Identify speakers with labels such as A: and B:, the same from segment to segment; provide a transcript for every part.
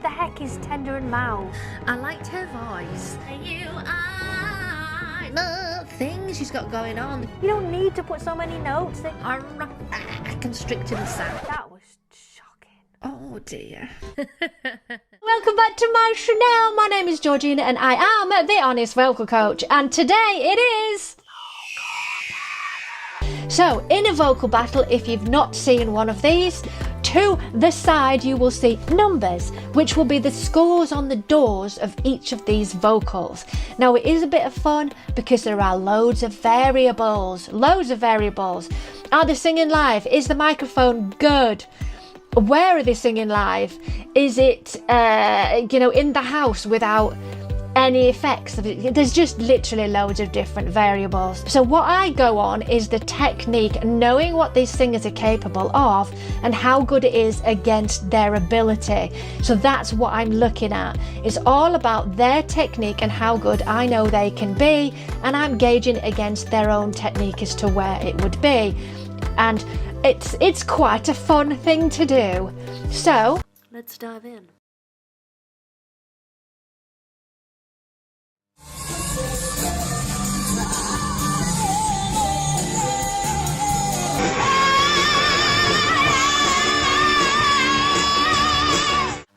A: the heck is Tender and Mouse?
B: I liked her voice. You are the thing she's got going on.
A: You don't need to put so many notes in.
B: Constricting the sound.
A: That was shocking.
B: Oh dear.
C: Welcome back to my channel. My name is Georgina and I am the Honest Vocal Coach, and today it is so in a vocal battle. If you've not seen one of these, to the side you will see numbers, which will be the scores on the doors of each of these vocals. Now it is a bit of fun because there are loads of variables. Are they singing live? Is the microphone good? Where are they singing live? Is it in the house without any effects? There's just literally loads of different variables. So what I go on is the technique, knowing what these singers are capable of and how good it is against their ability. So that's what I'm looking at. It's all about their technique and how good I know they can be, and I'm gauging against their own technique as to where it would be. And it's quite a fun thing to do. So let's dive in.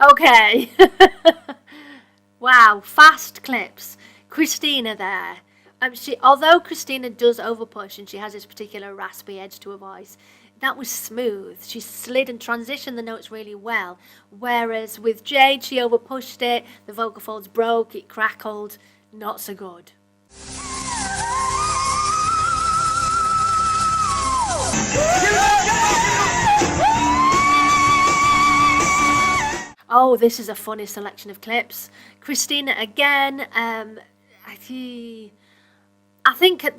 A: Okay. Wow, fast clips. Christina there. Although Christina does overpush and she has this particular raspy edge to her voice, that was smooth. She slid and transitioned the notes really well. Whereas with Jade, she overpushed it, the vocal folds broke, it crackled. Not so good. Oh, this is a funny selection of clips. Christina again. I think at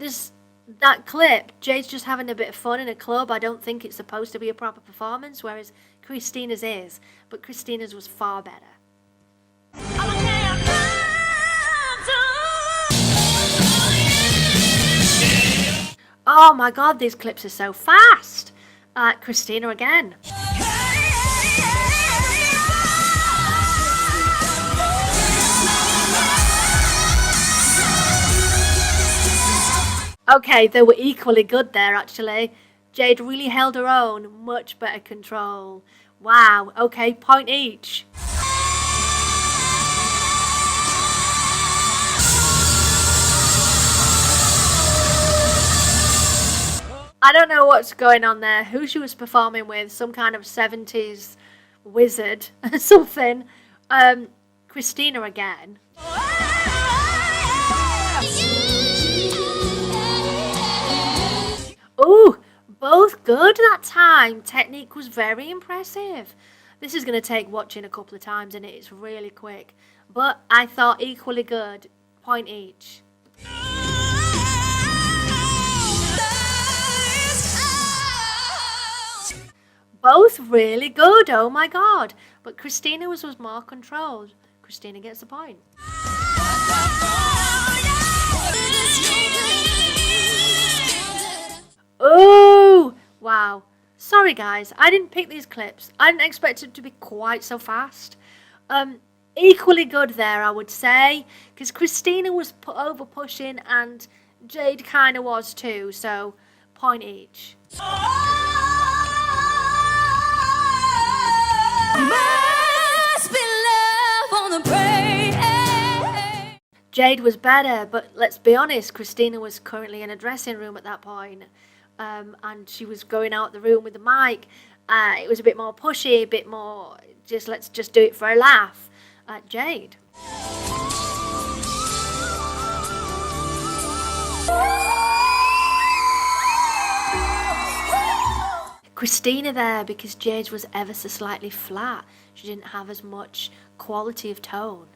A: that clip, Jade's just having a bit of fun in a club. I don't think it's supposed to be a proper performance, whereas Christina's is. But Christina's was far better. Oh my god, these clips are so fast. Christina again. Okay, they were equally good there actually. Jade really held her own, much better control. Wow, okay, point each. I don't know what's going on there, who she was performing with, some kind of 70s wizard or something. Christina again. Ooh, both good that time. Technique was very impressive. This is going to take watching a couple of times and it's really quick. But I thought equally good. Point each. Both really good, oh my god. But Christina was more controlled. Christina gets the point. Oh, wow. Sorry guys, I didn't pick these clips. I didn't expect it to be quite so fast. Equally good there, I would say, because Christina was over pushing and Jade kind of was too, so point each. Jade was better, but let's be honest, Christina was currently in a dressing room at that point. And she was going out the room with the mic. It was a bit more pushy, a bit more let's just do it for a laugh. Jade. Christina there, because Jade was ever so slightly flat. She didn't have as much quality of tone.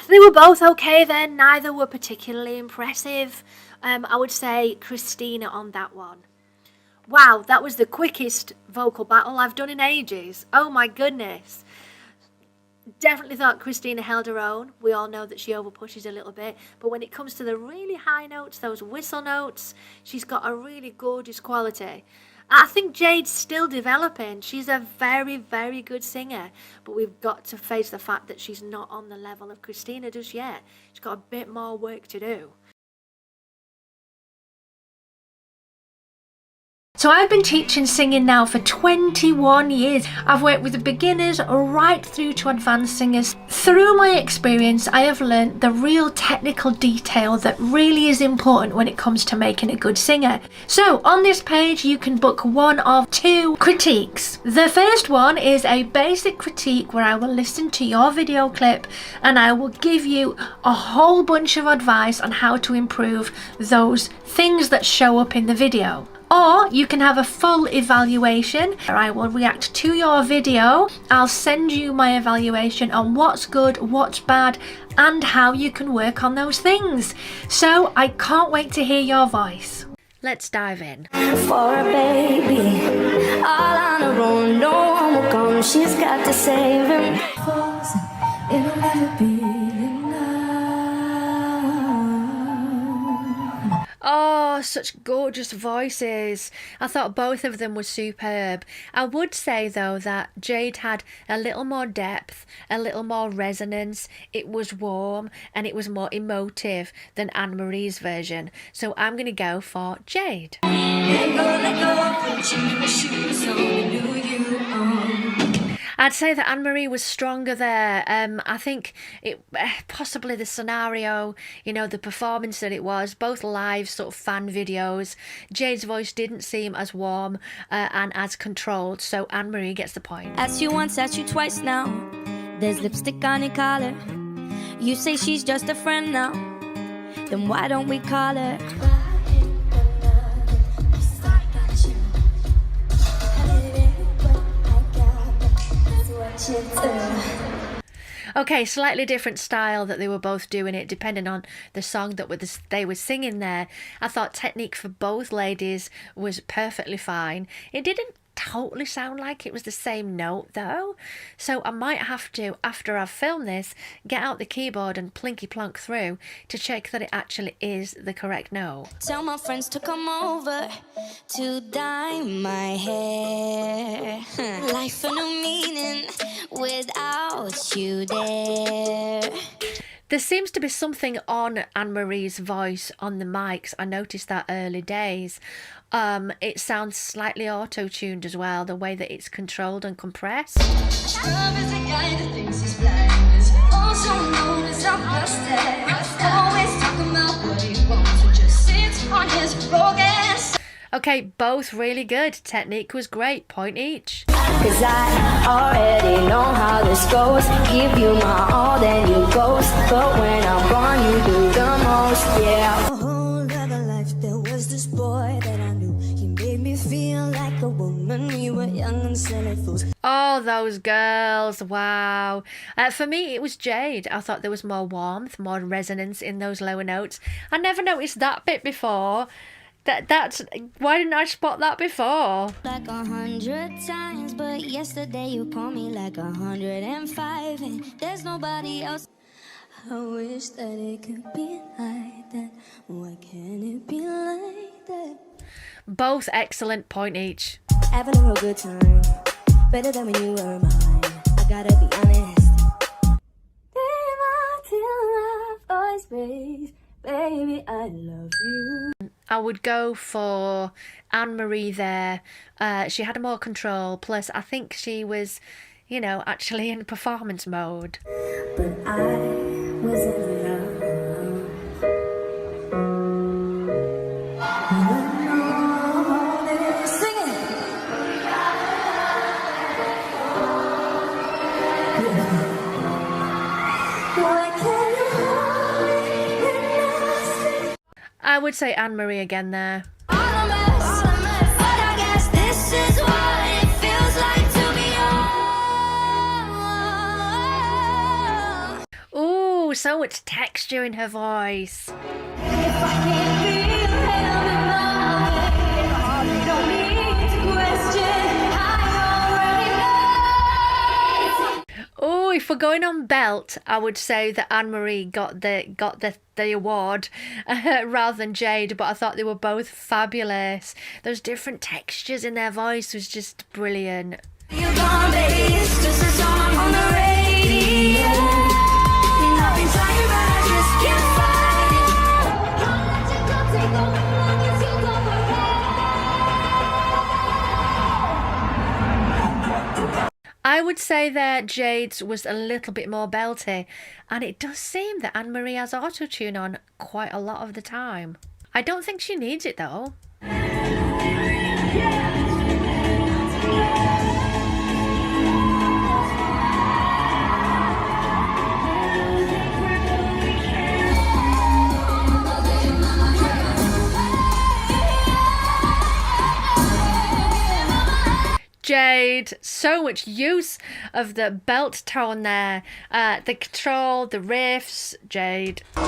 A: They were both okay then, neither were particularly impressive. I would say Christina on that one. Wow, that was the quickest vocal battle I've done in ages. Oh my goodness. Definitely thought Christina held her own. We all know that she overpushes a little bit, but when it comes to the really high notes, those whistle notes, she's got a really gorgeous quality. I think Jade's still developing. She's a very, very good singer, but we've got to face the fact that she's not on the level of Christina just yet. She's got a bit more work to do. So I've been teaching singing now for 21 years. I've worked with the beginners right through to advanced singers. Through my experience, I have learned the real technical detail that really is important when it comes to making a good singer. So on this page, you can book one of two critiques. The first one is a basic critique where I will listen to your video clip and I will give you a whole bunch of advice on how to improve those things that show up in the video. Or you can have a full evaluation where I will react to your video. I'll send you my evaluation on what's good, what's bad, and how you can work on those things. So I can't wait to hear your voice. Let's dive in.
D: For a baby, all on her own, no one will come, she's got to save him. It'll never be enough.
A: Oh, such gorgeous voices. I thought both of them were superb. I would say though that Jade had a little more depth, a little more resonance. It was warm and it was more emotive than Anne-Marie's version. So I'm going to go for Jade.
D: Let go, put your shoes on, do you own?
A: I'd say that Anne-Marie was stronger there. I think it possibly the scenario, you know, the performance that it was, both live sort of fan videos. Jade's voice didn't seem as warm and as controlled, so Anne-Marie gets the point.
D: Asked you once, asked you twice now. There's lipstick on your collar. You say she's just a friend now. Then why don't we call her?
A: Okay, slightly different style that they were both doing it, depending on the song that they were singing there. I thought technique for both ladies was perfectly fine. It didn't totally sound like it was the same note though, so I might have to, after I've filmed this, get out the keyboard and plinky plonk through to check that it actually is the correct note.
D: Tell my friends to come over to dye my hair. Life a new meaning without you there.
A: There seems to be something on Anne-Marie's voice on the mics. I noticed that early days. It sounds slightly auto-tuned as well, the way that it's controlled and compressed.
D: Love is a guy that thinks he's blind, is also known as a bastard. Always talking about what he wants, and just sits on his bogus.
A: Okay, both really good. Technique was great, point each.
D: Cause I already know how this goes. Give you my all, then you ghost. But when I'm gone, you do the most, yeah. A whole other life, there was this boy that I knew. He made me feel like a woman. We were young and silly fools.
A: Oh, those girls, wow. For me, it was Jade. I thought there was more warmth, more resonance in those lower notes. I never noticed that bit before. That's why didn't I spot that before?
D: Like 100 times, but yesterday you called me like 105, and there's nobody else. I wish that it could be like that. Why can't it be like that?
A: Both excellent, point each.
D: Having a real good time, better than when you were mine. I gotta be honest. Babe, I feel my voice raise. Baby, I love you.
A: I would go for Anne-Marie there. She had more control, plus I think she was, you know, actually in performance mode.
D: But I was in love. Sing it. Why can't you hold me in my
A: I would say Anne-Marie again there.
D: all a mess, but I guess this is what it feels like to be young.
A: Ooh, so much texture in her voice.
D: If I can't feel held in love, you don't need to question. I already know.
A: Oh,
C: if we're going on belt, I would say that Anne-Marie got the award rather than Jade, but I thought they were both fabulous. Those different textures in their voice was just brilliant.
D: You're gone, baby. It's just a song on the radio. I've been trying, but I just can't find it. Can't let you go, take over, long as you go forever.
C: I would say that Jade's was a little bit more belty, and it does seem that Anne-Marie has auto-tune on quite a lot of the time. I don't think she needs it though. Jade, so much use of the belt tone there, the control, the riffs, Jade.
D: Why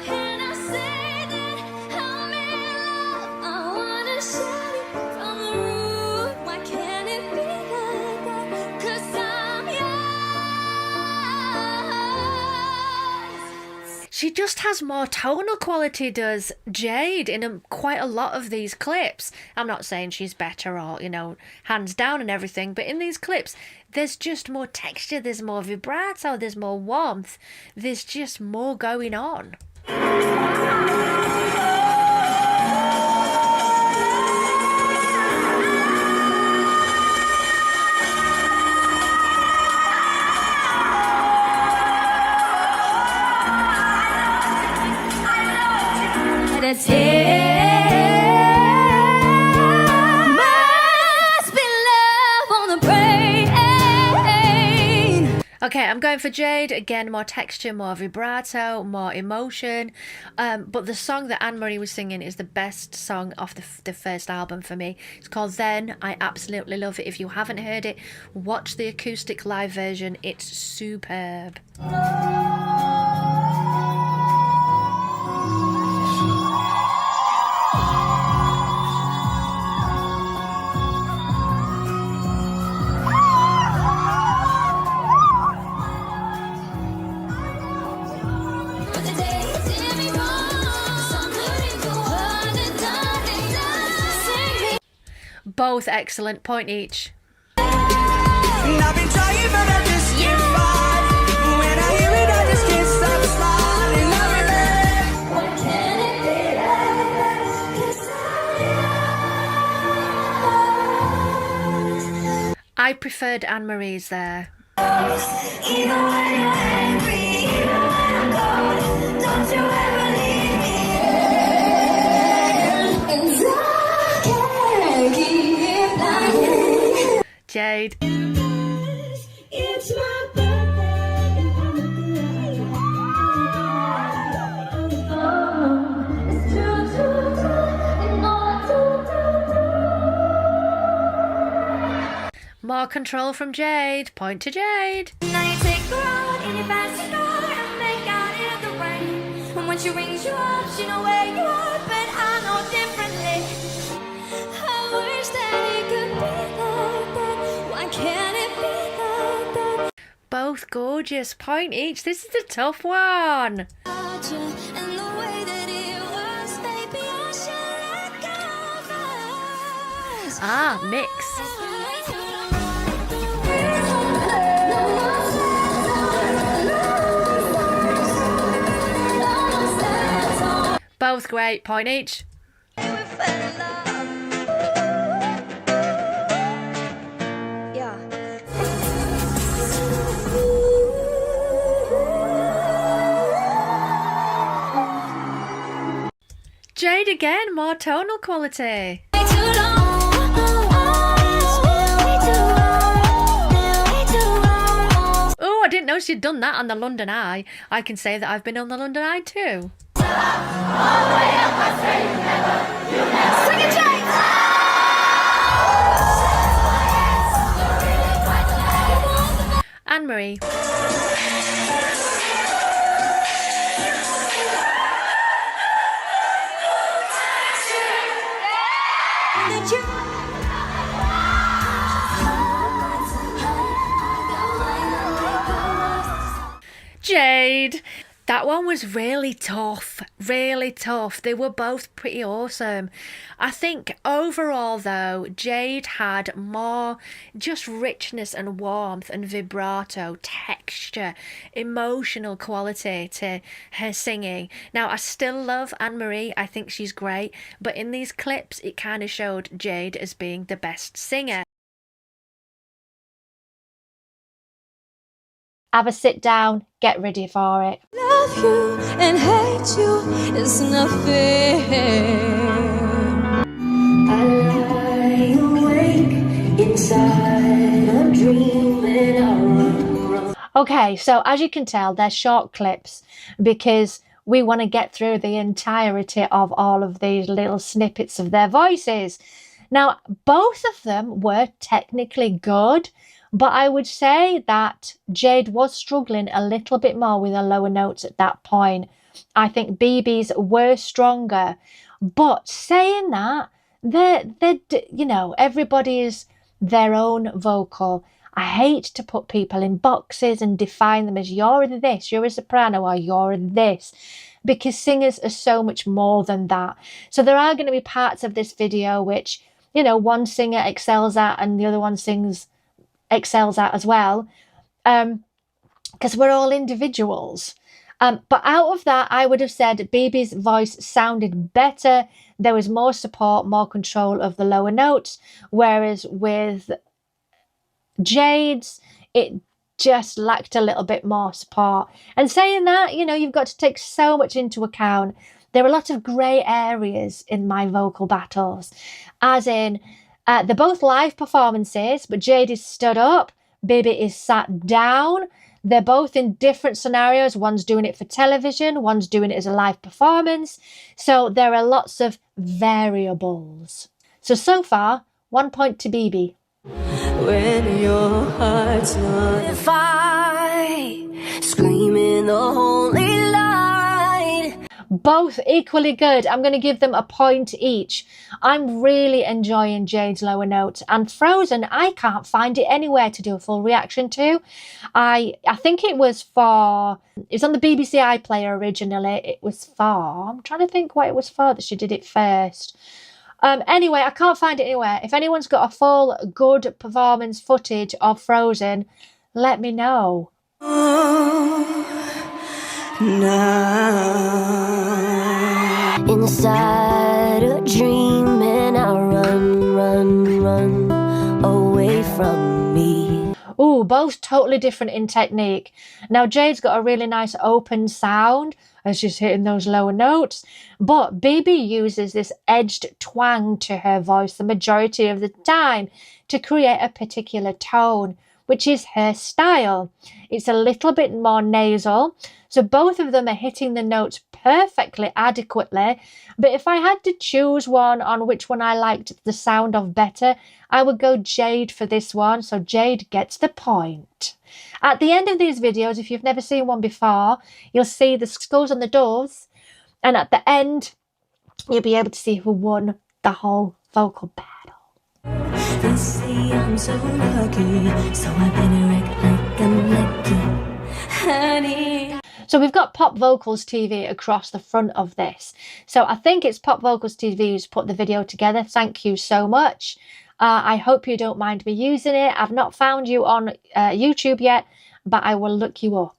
D: can't I say that I'm in love? I wanna shout it from the roof. Why can't it be like that? 'Cause I'm yours.
C: She just has more tonal quality, does Jade, in quite a lot of these clips. I'm not saying she's better or, you know, hands down and everything, but in these clips, there's just more texture, there's more vibrato, there's more warmth, there's just more going on.
D: That's it. Must be love on the brain.
C: Okay, I'm going for Jade. Again, more texture, more vibrato, more emotion. But the song that Anne-Marie was singing is the best song off the first album for me. It's called Then. I absolutely love it. If you haven't heard it, watch the acoustic live version. It's superb.
D: But the days did me wrong. Some couldn't go on and on.
C: Both excellent, point each.
E: I've been trying, but I just can't find. When I hear it, I just can't stop smiling.
D: Why can't it be like that? 'Cause
C: I preferred Anne-Marie's there.
D: even when you're angry, even when I'm cold, don't you ever leave me. And I can't keep lying.
C: Jade.
D: It's my birthday and I'm it's true, and all
C: More control from Jade. Point to Jade.
D: Now you take her out in your fancy car and make out in the rain. And when she rings you up, she know where you are, but I know differently. I wish that it could be like that. Why can't it be like that?
C: Both gorgeous. Point each. This is a tough one.
D: And the way that it was, baby, I should let go first.
C: Ah, mix. Both great. Point each. Jade again. More tonal quality. Oh, I didn't know she'd done that on the London Eye. I can say that I've been on the London Eye too. Anne-Marie.
D: let you.
C: Jade, that one was really tough, really tough. They were both pretty awesome. I think overall though, Jade had more just richness and warmth and vibrato, texture, emotional quality to her singing. Now I still love Anne-Marie, I think she's great, but in these clips it kind of showed Jade as being the best singer. Have a sit down, get ready for it.
D: Love you and hate you is nothing. I lie awake inside a dream and I run.
C: Okay, so as you can tell, they're short clips because we want to get through the entirety of all of these little snippets of their voices. Now, both of them were technically good, but I would say that Jade was struggling a little bit more with her lower notes at that point. I think Bebe's were stronger. But saying that, they're you know, everybody is their own vocal. I hate to put people in boxes and define them as you're this, you're a soprano, or you're this, because singers are so much more than that. So there are going to be parts of this video which, you know, one singer excels at and the other one excels at as well, because we're all individuals. But out of that, I would have said Bebe's voice sounded better. There was more support, more control of the lower notes, whereas with Jade's, it just lacked a little bit more support. And saying that, you know, you've got to take so much into account. There are a lot of grey areas in my vocal battles, as in, they're both live performances, but Jade is stood up, Bebe is sat down. They're both in different scenarios. One's doing it for television, one's doing it as a live performance. So there are lots of variables. So far, 1 point to Bebe.
D: When your heart's not a fight, screaming the holy light.
C: Both equally good. I'm going to give them a point each. I'm really enjoying Jade's lower notes, and Frozen, I can't find it anywhere to do a full reaction to. I think it was on the BBC iPlayer originally. It was for, I'm trying to think what it was for that she did it first. Anyway, I can't find it anywhere. If anyone's got a full good performance footage of Frozen, let me know.
D: Now inside a dream and I run away from me.
C: Ooh, both totally different in technique. Now Jade's got a really nice open sound as she's hitting those lower notes, but Bebe uses this edged twang to her voice the majority of the time to create a particular tone, which is her style. It's a little bit more nasal, so both of them are hitting the notes perfectly adequately, but if I had to choose one on which one I liked the sound of better, I would go Jade for this one, so Jade gets the point. At the end of these videos, if you've never seen one before, you'll see the skulls on the doors, and at the end, you'll be able to see who won the whole vocal battle.
D: They say I'm so lucky, so I better act like I'm lucky, honey.
C: So we've got Pop Vocals TV across the front of this. So I think it's Pop Vocals TV who's put the video together. Thank you so much. I hope you don't mind me using it. I've not found you on YouTube yet, but I will look you up.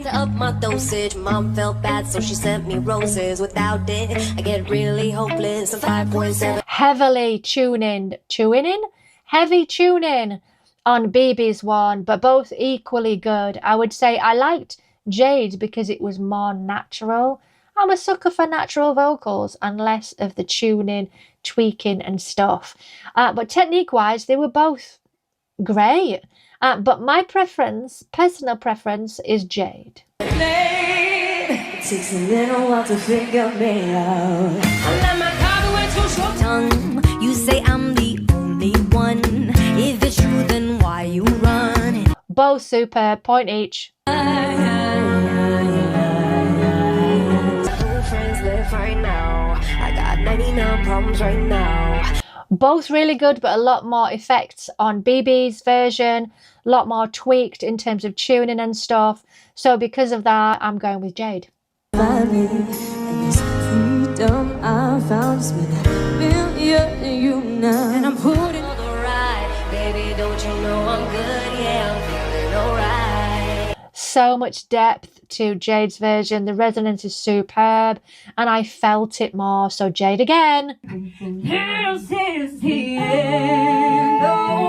D: To up my dosage, mom felt bad, so she sent me roses. Without it, I get really hopeless. A 5.7.
C: Heavy tuning on Bebe's one, but both equally good. I would say I liked Jade because it was more natural. I'm a sucker for natural vocals and less of the tuning, tweaking and stuff. But technique-wise, they were both great. But my personal preference, is Jade.
D: It takes a little while to figure me out. I let my car went too short. Tongue, you say I'm the only one. If it's true, then why you run?
C: Both super, point each.
D: Friends live right now. I got 99 problems right now.
C: Both really good, but a lot more effects on Bebe's version, a lot more tweaked in terms of tuning and stuff. So because of that, I'm going with Jade.
D: Find me, and this freedom I found is with a million you now. And I'm putting on the ride, baby, don't you know I'm good? Yeah, I'm feeling alright.
C: So much depth to Jade's version. The resonance is superb, and I felt it more. So Jade again.
D: This is the end of the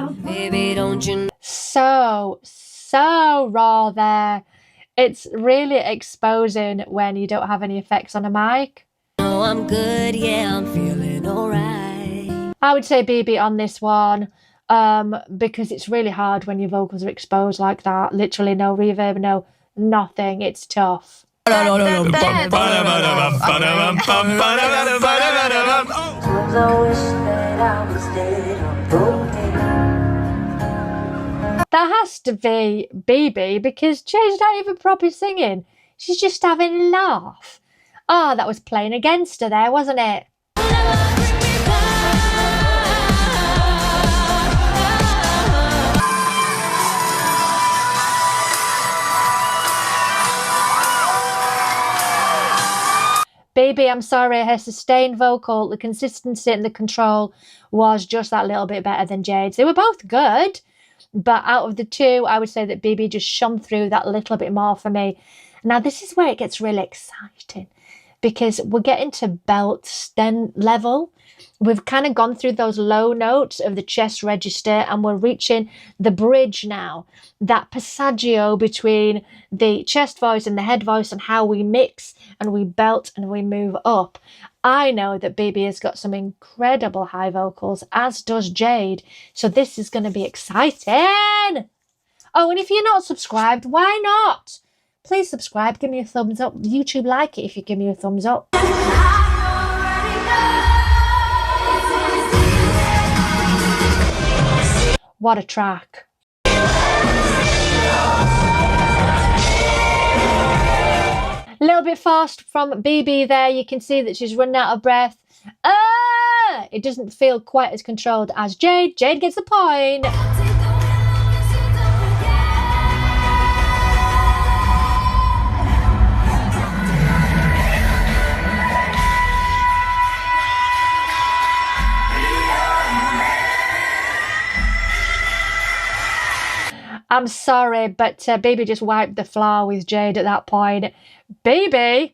D: world. Baby, don't you know?
C: So raw there. It's really exposing when you don't have any effects on a mic.
D: No, I'm good, yeah, I'm feeling alright.
C: I would say Bebe on this one, because it's really hard when your vocals are exposed like that. Literally no reverb, no nothing. It's tough. That has to be Bebe because Jade's not even properly singing. She's just having a laugh. Oh, that was playing against her there, wasn't it? Bebe, I'm sorry, her sustained vocal, the consistency and the control was just that little bit better than Jade's. They were both good, but out of the two, I would say that Bebe just shone through that little bit more for me. Now, this is where it gets really exciting because we're getting to belt stem level. We've kind of gone through those low notes of the chest register and we're reaching the bridge now. That passaggio between the chest voice and the head voice and how we mix and we belt and we move up. I know that Bebe has got some incredible high vocals, as does Jade. So this is going to be exciting. Oh, and if you're not subscribed, why not? Please subscribe, give me a thumbs up. YouTube like it if you give me a thumbs up. What a track. A little bit fast from Bebe there. You can see that she's running out of breath. It doesn't feel quite as controlled as Jade. Jade gets the point. I'm sorry, but Bebe just wiped the floor with Jade at that point. Bebe!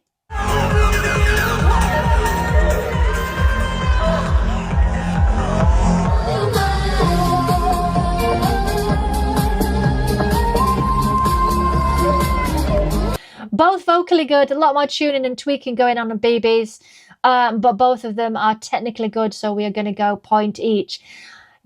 C: Both vocally good, a lot more tuning and tweaking going on Bebe's, but both of them are technically good, so we are going to go point each.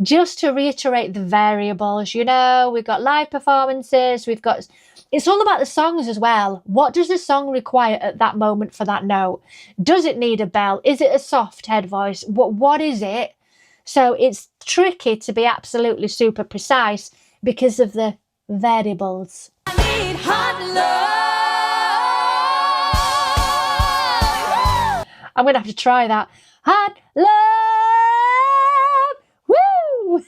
C: Just to reiterate the variables, you know, we've got live performances, it's all about the songs as well. What does the song require at that moment for that note? Does it need a bell? Is it a soft head voice? What is it? So it's tricky to be absolutely super precise because of the variables.
D: I need hot love.
C: I'm going to have to try that. Hot love! Woo!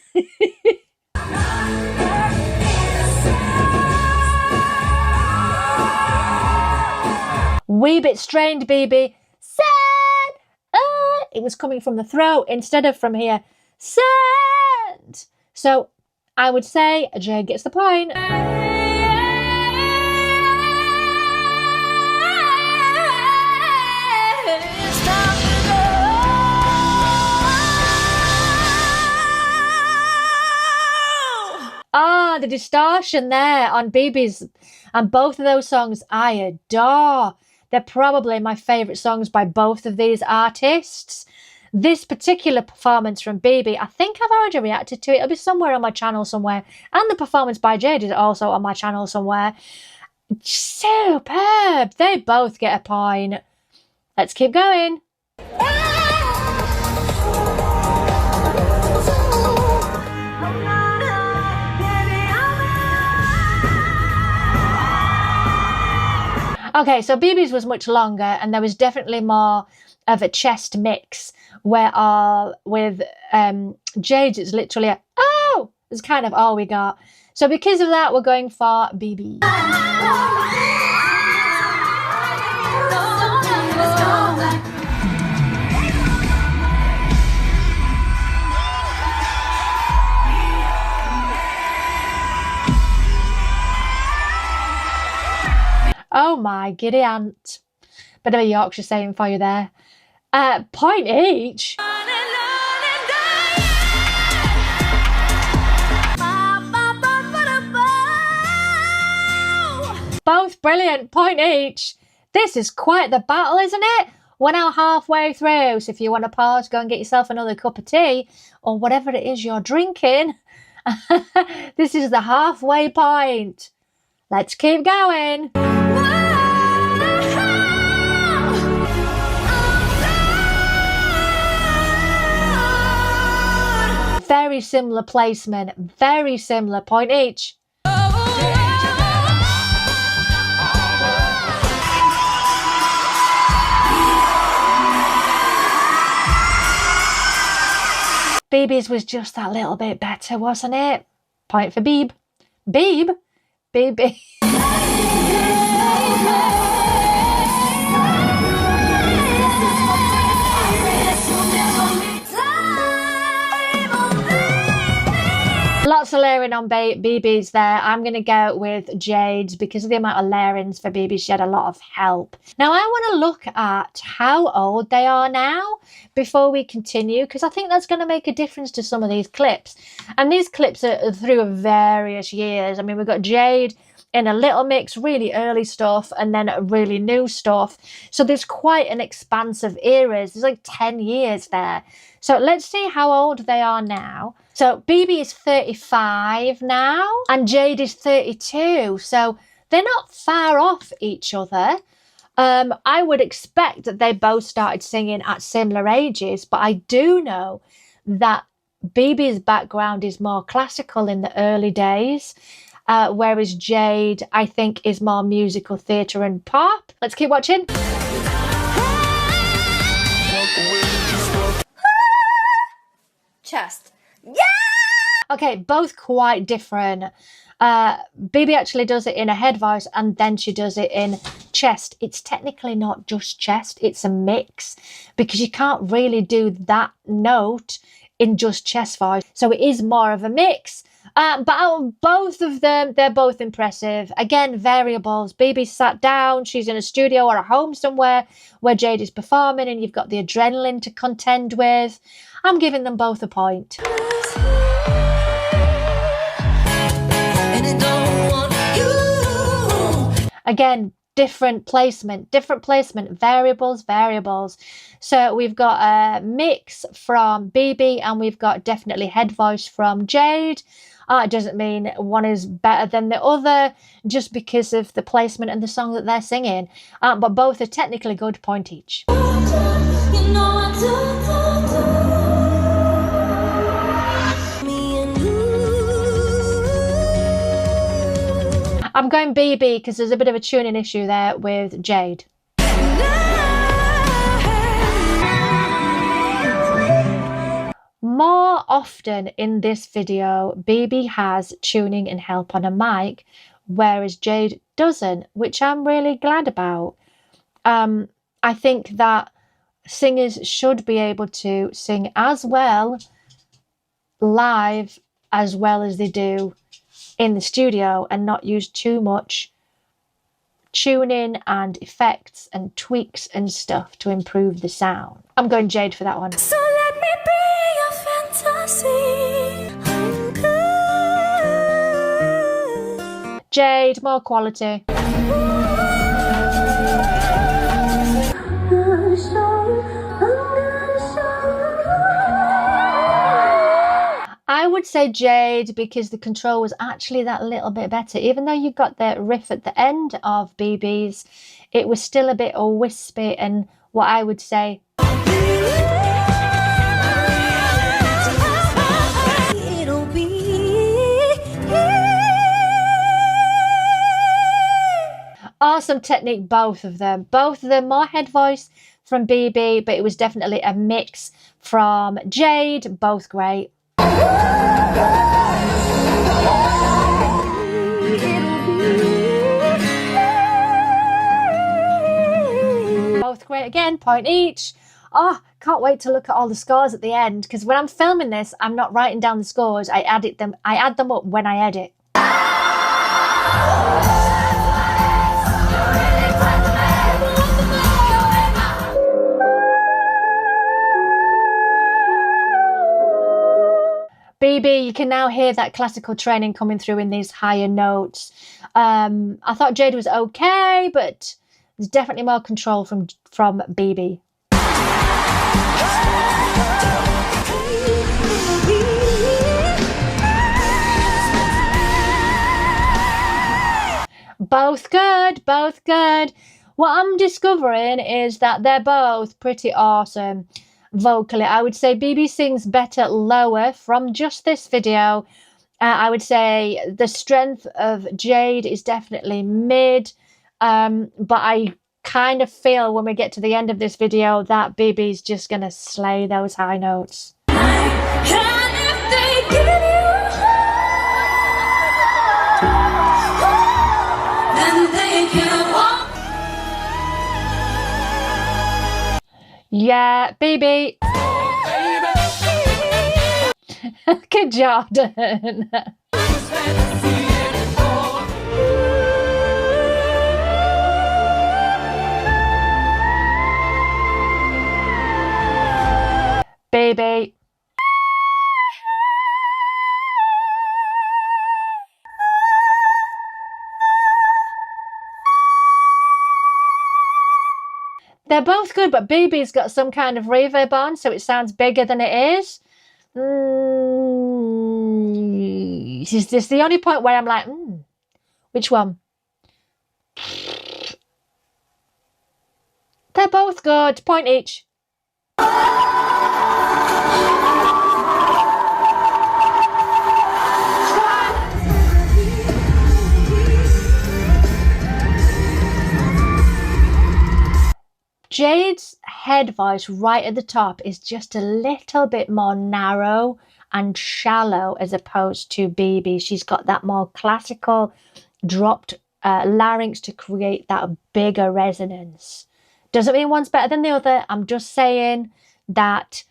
C: Wee bit strained, Bebe. Sad. It was coming from the throat instead of from here. Sad. So I would say Jade gets the point. The distortion there on Bebe's and both of those songs I adore. They're probably my favourite songs by both of these artists. This particular performance from Bebe, I think I've already reacted to it. It'll be somewhere on my channel somewhere. And the performance by Jade is also on my channel somewhere. Superb. They both get a point. Let's keep going. Okay, so Bebe's was much longer and there was definitely more of a chest mix, where with Jade, it's literally a oh, it's kind of all we got. So because of that, we're going for BB. Oh my giddy aunt. Bit of a Yorkshire saying for you there. Point each. Both brilliant, point each. This is quite the battle, isn't it? We're now halfway through, so if you want to pause, go and get yourself another cup of tea or whatever it is you're drinking. This is the halfway point. Let's keep going. Very similar placement, very similar, point each. Beebe's was just that little bit better, wasn't it? Point for Beeb. Beeb? Baby. Lots of layering on BB's there. I'm going to go with Jade's because of the amount of layerings for BB. She had a lot of help. Now I want to look at how old they are now before we continue, because I think that's going to make a difference to some of these clips. And these clips are through various years. I mean, we've got Jade in a little mix, really early stuff, and then really new stuff. So there's quite an expansive eras. There's like 10 years there. So let's see how old they are now. So BB is 35 now and Jade is 32. So they're not far off each other. I would expect that they both started singing at similar ages, but I do know that BB's background is more classical in the early days, whereas Jade, I think, is more musical theatre and pop. Let's keep watching.
B: Chest. Yeah!
C: Okay, both quite different. BB actually does it in a head voice and then she does it in chest. It's technically not just chest, it's a mix because you can't really do that note in just chest voice. So it is more of a mix. But out of both of them, they're both impressive. Again, variables. BB sat down, she's in a studio or a home somewhere where Jade is performing and you've got the adrenaline to contend with. I'm giving them both a point. Again, different placement, variables. So we've got a mix from BB and we've got definitely head voice from Jade. It doesn't mean one is better than the other just because of the placement and the song that they're singing. But both are technically good, point each. I'm going BB because there's a bit of a tuning issue there with Jade. More often in this video, BB has tuning and help on a mic, whereas Jade doesn't, which I'm really glad about. I think that singers should be able to sing as well live as well as they do in the studio and not use too much tuning and effects and tweaks and stuff to improve the sound. I'm going Jade for that one.
D: So let me be your fantasy. I'm good.
C: Jade, more quality. I would say Jade because the control was actually that little bit better. Even though you got the riff at the end of BB's, it was still a bit wispy and what I would say. Awesome technique, both of them. Both of them more head voice from Bebe, but it was definitely a mix from Jade. Both great. Both great again, point each. Oh, can't wait to look at all the scores at the end, because when I'm filming this, I'm not writing down the scores. I add them up when I edit. Bebe, you can now hear that classical training coming through in these higher notes. I thought Jade was okay, but there's definitely more control from Bebe. Both good, both good. What I'm discovering is that they're both pretty awesome vocally. I would say Bebe sings better lower from just this video. I would say the strength of Jade is definitely mid, but I kind of feel when we get to the end of this video that Bebe's just gonna slay those high notes. Yeah, Bebe. Good Jordan. Bebe. They're both good, but Bebe's got some kind of reverb on, so it sounds bigger than it is. This is the only point where I'm like, which one? They're both good. Point each. Jade's head voice right at the top is just a little bit more narrow and shallow as opposed to Bebe. She's got that more classical dropped larynx to create that bigger resonance. Doesn't mean one's better than the other. I'm just saying that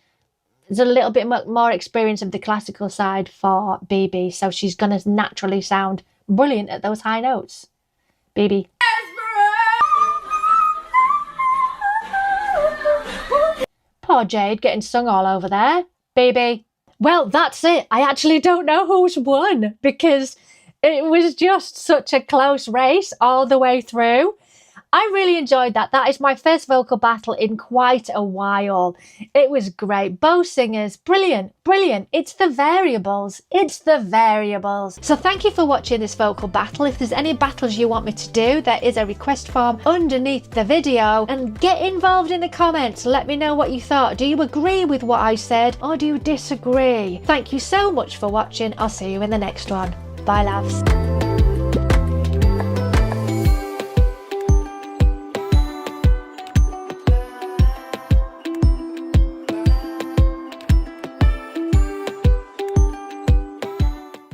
C: there's a little bit more experience of the classical side for Bebe, so she's going to naturally sound brilliant at those high notes. Bebe. Poor Jade getting sung all over there. Bebe. Well, that's it. I actually don't know who's won because it was just such a close race all the way through. I really enjoyed that. That is my first vocal battle in quite a while. It was great. Both singers, brilliant, brilliant. It's the variables. It's the variables. So thank you for watching this vocal battle. If there's any battles you want me to do, there is a request form underneath the video. And get involved in the comments. Let me know what you thought. Do you agree with what I said or do you disagree? Thank you so much for watching. I'll see you in the next one. Bye, loves.